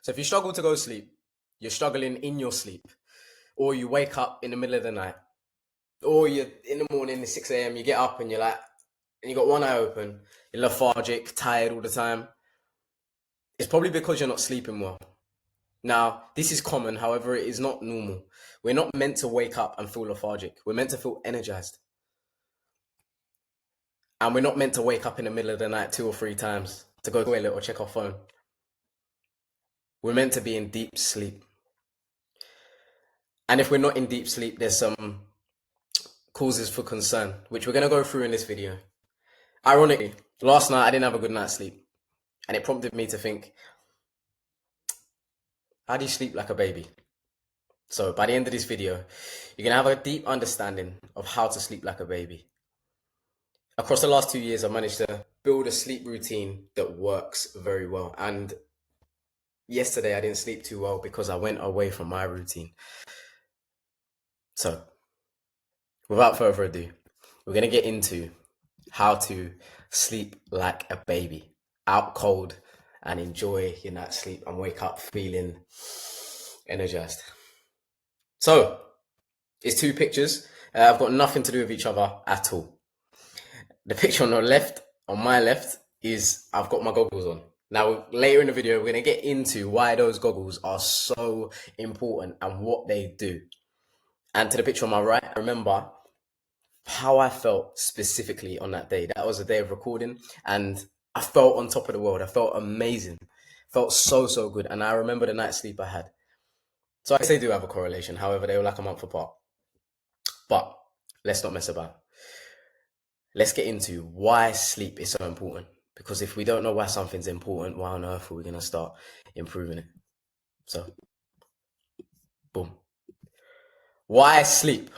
So if you struggle to go to sleep, you're struggling in your sleep, or you wake up in the middle of the night, or you're in the morning at 6 a.m., you get up and you're like, and you got one eye open, you're lethargic, tired all the time, it's probably because you're not sleeping well. Now, this is common, however, it is not normal. We're not meant to wake up and feel lethargic. We're meant to feel energized. And we're not meant to wake up in the middle of the night 2 or 3 times to go to the toilet or check our phone. We're meant to be in deep sleep. And if we're not in deep sleep, there's some causes for concern, which we're going to go through in this video. Ironically, last night I didn't have a good night's sleep. And it prompted me to think, how do you sleep like a baby? So by the end of this video, you're going to have a deep understanding of how to sleep like a baby. Across the last 2 years, I've managed to build a sleep routine that works very well. And yesterday I didn't sleep too well because I went away from my routine. So without further ado, we're going to get into how to sleep like a baby, out cold, and enjoy your night's sleep and wake up feeling energized. So it's 2 pictures. I've got nothing to do with each other at all. The picture on the left, on my left, is I've got my goggles on. Now, later in the video, we're going to get into why those goggles are so important and what they do. And to the picture on my right, I remember how I felt specifically on that day. That was a day of recording, and I felt on top of the world. I felt amazing. Felt so good. And I remember the night's sleep I had. So I guess they do have a correlation. However, they were like a month apart. But let's not mess about. Let's get into why sleep is so important. Because if we don't know why something's important, why on earth are we going to start improving it? So, boom. Why sleep?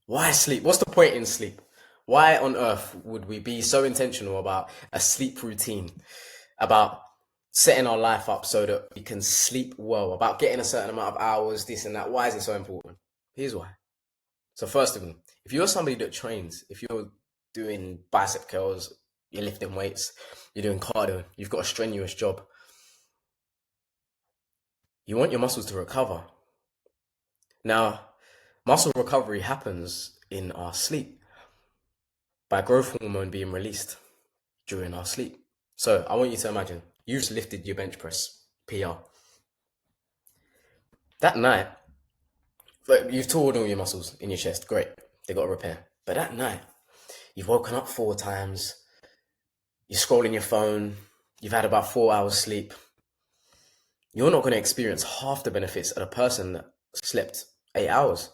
Why sleep? What's the point in sleep? Why on earth would we be so intentional about a sleep routine, about setting our life up so that we can sleep well, about getting a certain amount of hours, this and that? Why is it so important? Here's why. So first of all, if you're somebody that trains, if you're doing bicep curls, you're lifting weights, you're doing cardio, you've got a strenuous job, you want your muscles to recover. Now, muscle recovery happens in our sleep by growth hormone being released during our sleep. So I want you to imagine you've just lifted your bench press, PR. That night, you've torn all your muscles in your chest, great, they got to repair. But that night, you've woken up 4 times, you're scrolling your phone, you've had about 4 hours sleep. You're not going to experience half the benefits of a person that slept 8 hours.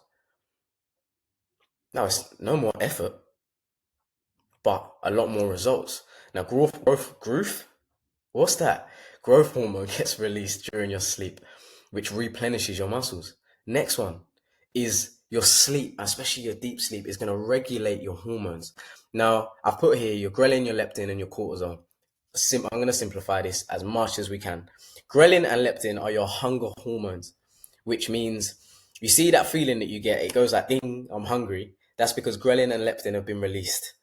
Now, it's no more effort, but a lot more results. Now, growth, what's that? Growth hormone gets released during your sleep, which replenishes your muscles. Next one is your sleep, especially your deep sleep, is going to regulate your hormones. Now, I've put here your ghrelin, your leptin, and your cortisol. I'm going to simplify this as much as we can. Ghrelin and leptin are your hunger hormones, which means you see that feeling that you get, it goes like, ding, I'm hungry. That's because ghrelin and leptin have been released,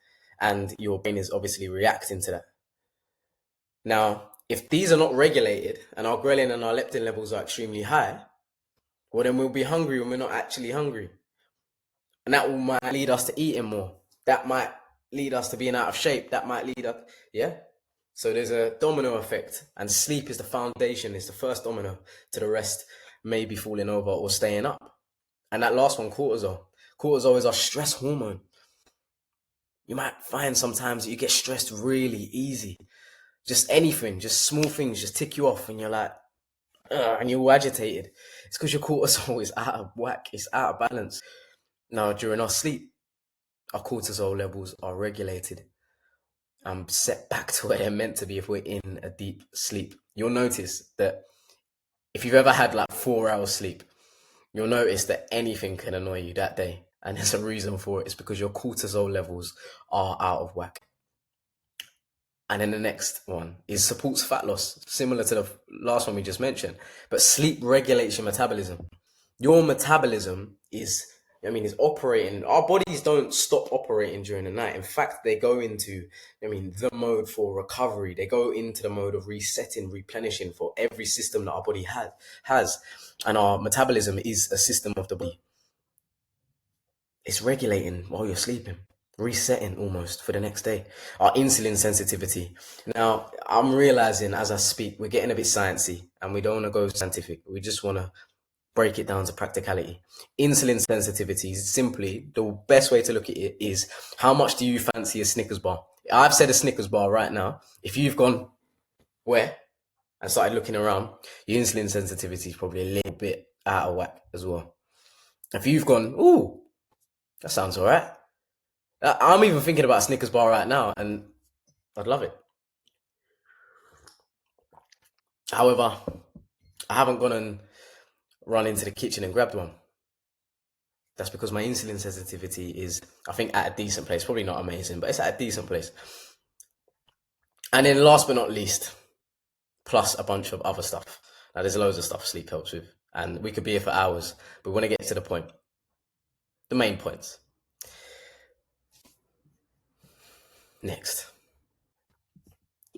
and your brain is obviously reacting to that. Now, if these are not regulated and our ghrelin and our leptin levels are extremely high, well, then we'll be hungry when we're not actually hungry. And that might lead us to eating more. That might lead us to being out of shape. That might lead up, yeah? So there's a domino effect, and sleep is the foundation, it's the first domino to the rest maybe falling over or staying up. And that last one, cortisol. Cortisol is our stress hormone. You might find sometimes that you get stressed really easy. Just anything, just small things just tick you off and you're like, and you're all agitated. It's because your cortisol is out of whack, it's out of balance. Now, during our sleep, our cortisol levels are regulated and set back to where they're meant to be if we're in a deep sleep. You'll notice that if you've ever had like 4 hours sleep, you'll notice that anything can annoy you that day. And there's a reason for it. It's because your cortisol levels are out of whack. And then the next one is supports fat loss, similar to the last one we just mentioned. But sleep regulates your metabolism. Your metabolism is I mean, is operating. Our bodies don't stop operating during the night. In fact, they go into, I mean, the mode for recovery. They go into the mode of resetting, replenishing for every system that our body has. And our metabolism is a system of the body. It's regulating while you're sleeping, resetting almost for the next day. Our insulin sensitivity. Now, I'm realizing as I speak, we're getting a bit sciencey and we don't want to go scientific. We just want to break it down to practicality. Insulin sensitivity is simply the best way to look at it is how much do you fancy a Snickers bar? I've said a Snickers bar right now. If you've gone where and started looking around, your insulin sensitivity is probably a little bit out of whack as well. If you've gone, ooh, that sounds all right. I'm even thinking about a Snickers bar right now and I'd love it. However, I haven't gone and run into the kitchen and grabbed one. That's because my insulin sensitivity is, I think, at a decent place. Probably not amazing, but it's at a decent place. And then last but not least, plus a bunch of other stuff. Now, there's loads of stuff sleep helps with, and we could be here for hours, but we want to get to the point. The main points. Next.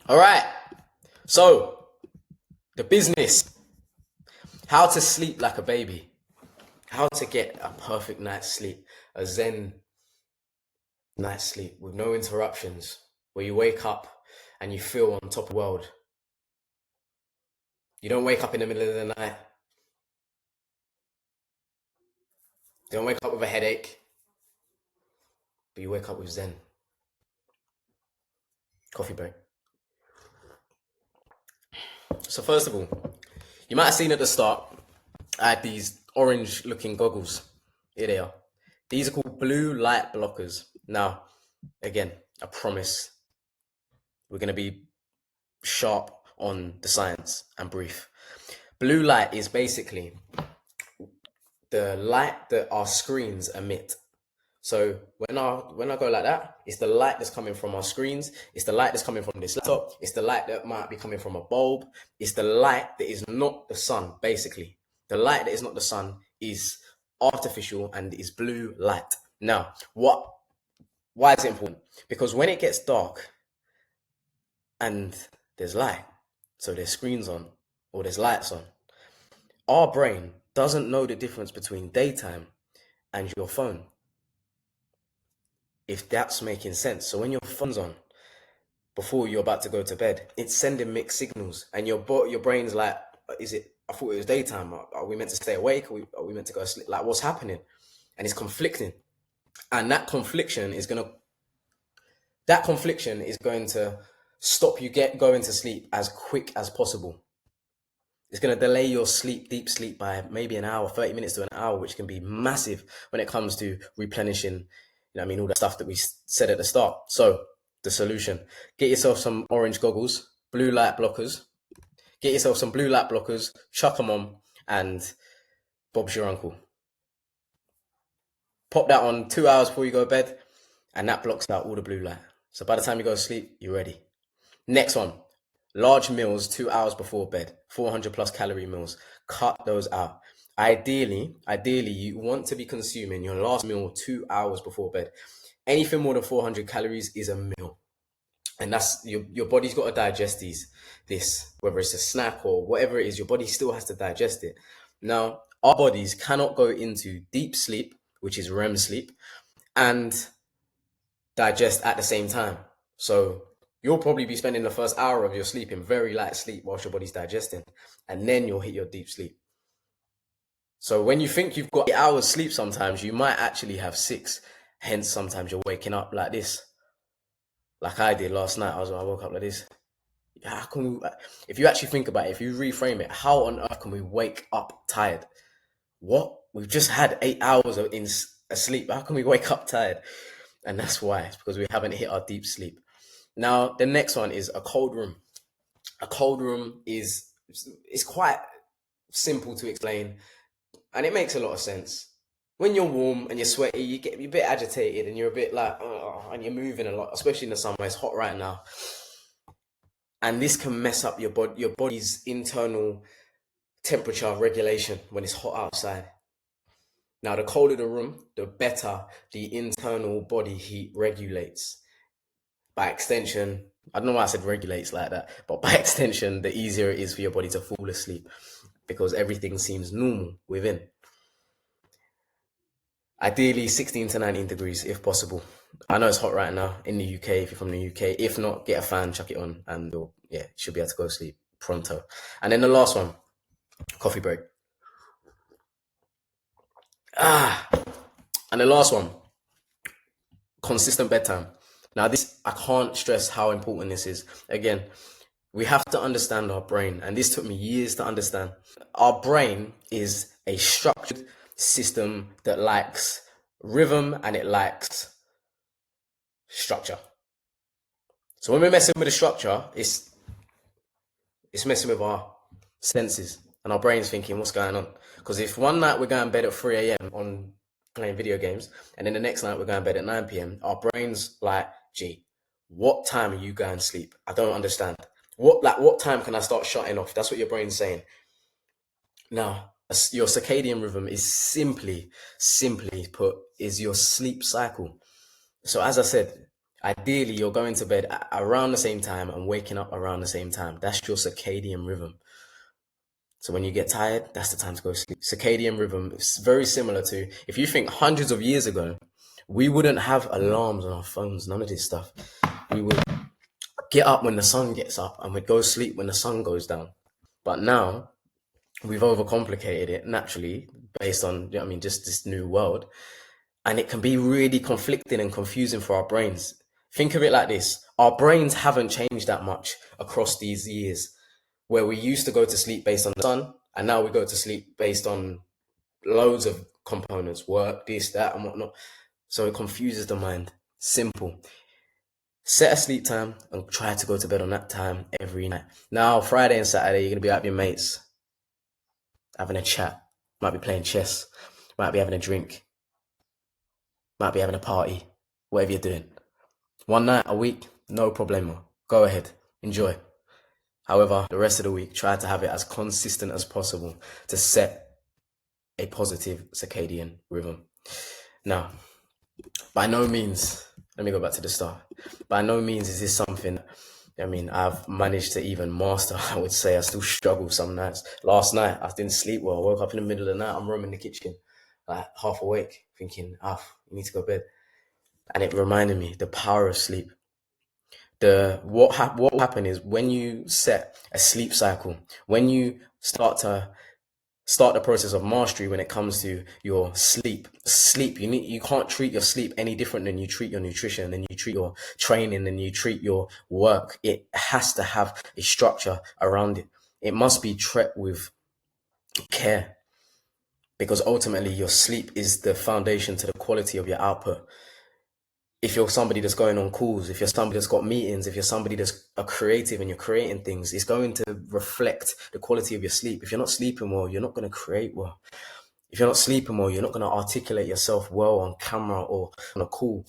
All right. So, the business. How to sleep like a baby. How to get a perfect night's sleep. A Zen night's sleep with no interruptions. Where you wake up and you feel on top of the world. You don't wake up in the middle of the night. You don't wake up with a headache. But you wake up with Zen. Coffee break. So first of all, you might have seen at the start, I had these orange looking goggles. Here they are. These are called blue light blockers. Now, again, I promise we're going to be sharp on the science and brief. Blue light is basically the light that our screens emit. So when I go like that, it's the light that's coming from our screens. It's the light that's coming from this laptop. It's the light that might be coming from a bulb. It's the light that is not the sun, basically. The light that is not the sun is artificial and is blue light. Now, why is it important? Because when it gets dark and there's light, so there's screens on or there's lights on, our brain doesn't know the difference between daytime and your phone. If that's making sense. So when your phone's on, before you're about to go to bed, it's sending mixed signals, and your brain's like, is it? I thought it was daytime. Are we meant to stay awake? Are we meant to go to sleep? Like, what's happening? And it's conflicting, and that confliction is going to stop you going to sleep as quick as possible. It's going to delay your deep sleep by maybe an hour, 30 minutes to an hour, which can be massive when it comes to replenishing, all that stuff that we said at the start. So the solution, get yourself some orange goggles, blue light blockers, chuck them on, and Bob's your uncle. Pop that on 2 hours before you go to bed, and that blocks out all the blue light. So by the time you go to sleep, you're ready. Next one, large meals 2 hours before bed, 400 plus calorie meals. Cut those out. Ideally, you want to be consuming your last meal 2 hours before bed. Anything more than 400 calories is a meal. And that's your body's got to digest this, whether it's a snack or whatever it is, your body still has to digest it. Now, our bodies cannot go into deep sleep, which is REM sleep, and digest at the same time. So you'll probably be spending the first hour of your sleep in very light sleep whilst your body's digesting, and then you'll hit your deep sleep. So when you think you've got 8 hours sleep, sometimes you might actually have 6. Hence, sometimes you're waking up like this. Like I did last night, I woke up like this. How can we, if you actually think about it, if you reframe it, how on earth can we wake up tired? What? We've just had 8 hours of sleep. How can we wake up tired? And that's why. It's because we haven't hit our deep sleep. Now, the next one is a cold room. A cold room it's quite simple to explain, and it makes a lot of sense. When you're warm and you're sweaty, you're a bit agitated and you're a bit like, and you're moving a lot, especially in the summer. It's hot right now. And this can mess up your body's internal temperature regulation when it's hot outside. Now, the colder the room, the better the internal body heat regulates. By extension, I don't know why I said regulates like that, but by extension, the easier it is for your body to fall asleep because everything seems normal within. Ideally, 16 to 19 degrees if possible. I know it's hot right now in the UK if you're from the UK. If not, get a fan, chuck it on, and yeah, you should be able to go to sleep pronto. And then the last one, coffee break. And the last one, consistent bedtime. Now, this, I can't stress how important this is. Again, we have to understand our brain, and this took me years to understand. Our brain is a structured system that likes rhythm and it likes structure. So when we're messing with the structure, it's messing with our senses, and our brain's thinking, what's going on? Because if one night we're going to bed at 3 a.m. on playing video games, and then the next night we're going to bed at 9 p.m., our brain's like, gee, what time are you going to sleep? I don't understand. What time can I start shutting off? That's what your brain's saying. Now, your circadian rhythm is simply put, is your sleep cycle. So as I said, ideally you're going to bed around the same time and waking up around the same time. That's your circadian rhythm. So when you get tired, that's the time to go sleep. Circadian rhythm is very similar to, if you think hundreds of years ago, we wouldn't have alarms on our phones, none of this stuff. We would get up when the sun gets up and we'd go sleep when the sun goes down. But now we've overcomplicated it naturally based on, you know what I mean, just this new world. And it can be really conflicting and confusing for our brains. Think of it like this. Our brains haven't changed that much across these years, where we used to go to sleep based on the sun, and now we go to sleep based on loads of components, work, this, that, and whatnot. So it confuses the mind. Simple. Set a sleep time and try to go to bed on that time every night. Now, Friday and Saturday, you're going to be out with your mates, having a chat. Might be playing chess. Might be having a drink. Might be having a party. Whatever you're doing. One night a week, no problemo. Go ahead. Enjoy. However, the rest of the week, try to have it as consistent as possible to set a positive circadian rhythm. Now, by no means, let me go back to the start. By no means is this something, I mean, I've managed to even master. I would say I still struggle some nights. Last night, I didn't sleep well. I woke up in the middle of the night. I'm roaming the kitchen, like half awake, thinking, you need to go to bed. And it reminded me the power of sleep. What will happen is when you set a sleep cycle, when you start the process of mastery when it comes to your sleep, you can't treat your sleep any different than you treat your nutrition, than you treat your training, than you treat your work. It has to have a structure around it. It must be treated with care, because ultimately your sleep is the foundation to the quality of your output. If you're somebody that's going on calls, if you're somebody that's got meetings, if you're somebody that's a creative and you're creating things, it's going to reflect the quality of your sleep. If you're not sleeping well, you're not going to create well. If you're not sleeping well, you're not going to articulate yourself well on camera or on a call.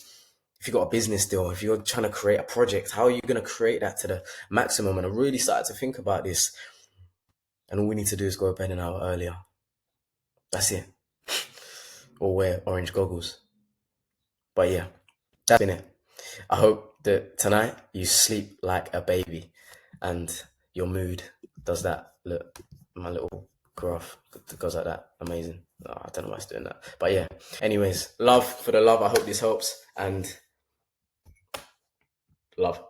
If you've got a business deal, if you're trying to create a project, how are you going to create that to the maximum? And I really started to think about this. And all we need to do is go to bed an hour earlier. That's it. Or wear orange goggles. But yeah, that's been it. I hope that tonight you sleep like a baby and your mood does that. Look, my little graph goes like that. Amazing. I don't know why it's doing that. But yeah, anyways, love for the love. I hope this helps, and love.